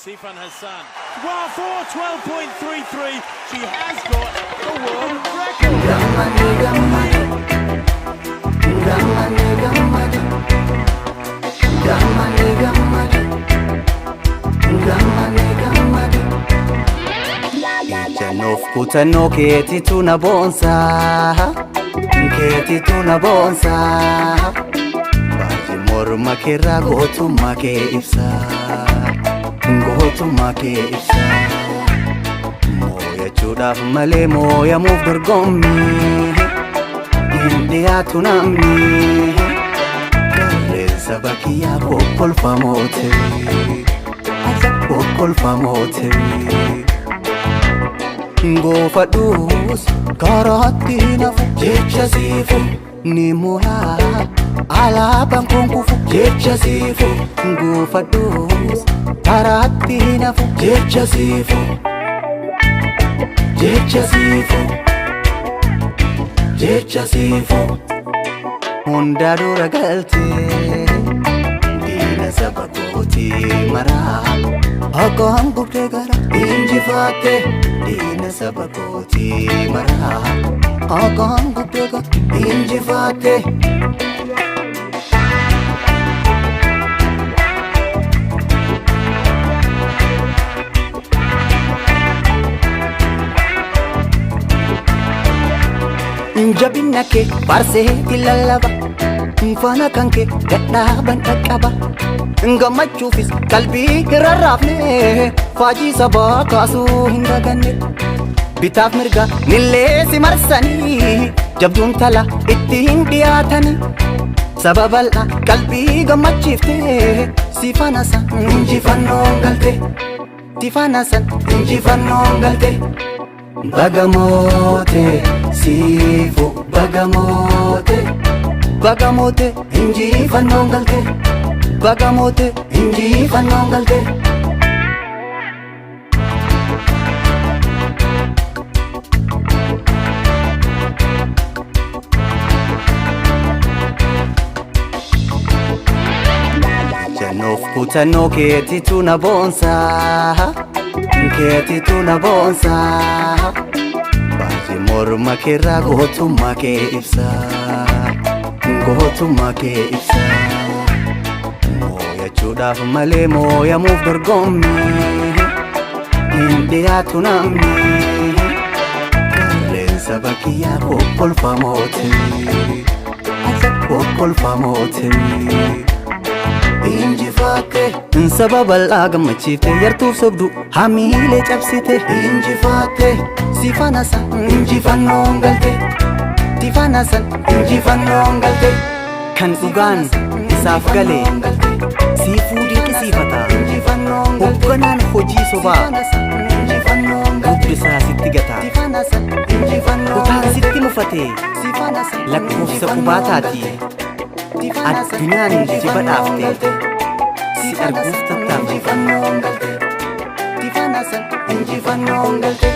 Sifan Hassan. Wow, 4:12.33. She has got the world record. Janoof kutannoo keetitu na boonsaa, keetitu na boonsaa. Baay'ee morma keerraa gootummaa kee ibsaa, gootummaa kee ibsaa. Moo'achuudhaaf malee moo'amuuf dorgommii hin dhiyaatu namni. Qilleensa bakkiyaa kokkolfamoo ta'e, kokkolfamoo ta'e. Goofadhuus karaatti nafu jecha siifu ni mo'aa alaabaan kun kufu jecha siifu. Goofadhuus karaatti nafu jecha siifu, jecha siifu, jecha siifu. Hunda dura galtee diina saba kootii maraa akkaan gubdee gara injifaattee. Diina saba kootii maraa akkaan gubdee gara injifaattee. Jabina kee barseetti lallaba, faana kan kee gadhaaban dhaqqaba. Gammachuufis qalbii rarraafne, faajii sabaa kaasuu hin daganne. Bitaaf mirga nillee si marsanii, jabduun tala ittiin dhiyaatanii. Saba bal'aa qalbii gammachiiftee, si faana san injifannoon galte, si faana san injifannoon galte. Bagamoote siifu bagamoote, bagamoote injifannoon galte, bagamoote injifannoon galte. Janoof kutannoo keetitu na boonsaa, keetitu na boonsaa. Baay'ee morma keerraa gootummaa kee ibsaa, gootummaa kee ibsaa. Moo'achuudhaaf malee moo'amuuf dorgommii hin dhiyaatu namni. Qilleensa bakkiyaa kokkolfamoo ta'e, kokkolfamoo ta'e. Injifaattee saba bal'aa gammachiiftee, yartuuf sobduu hamiilee cabsite. Injifaattee si faana san injifannoon galte, si faana san injifannoon galte. Kan dhugaan isaaf galee si fuudhee qisiifata. Hoogganaan hojii sobaa guddisaa sitti gataa. Kutaan sitti mufatee lakkoofsa qubaataati. Addunyaan si badhaafte, si arguuf tattaafte. Injifannoon galte, injifannoon galte.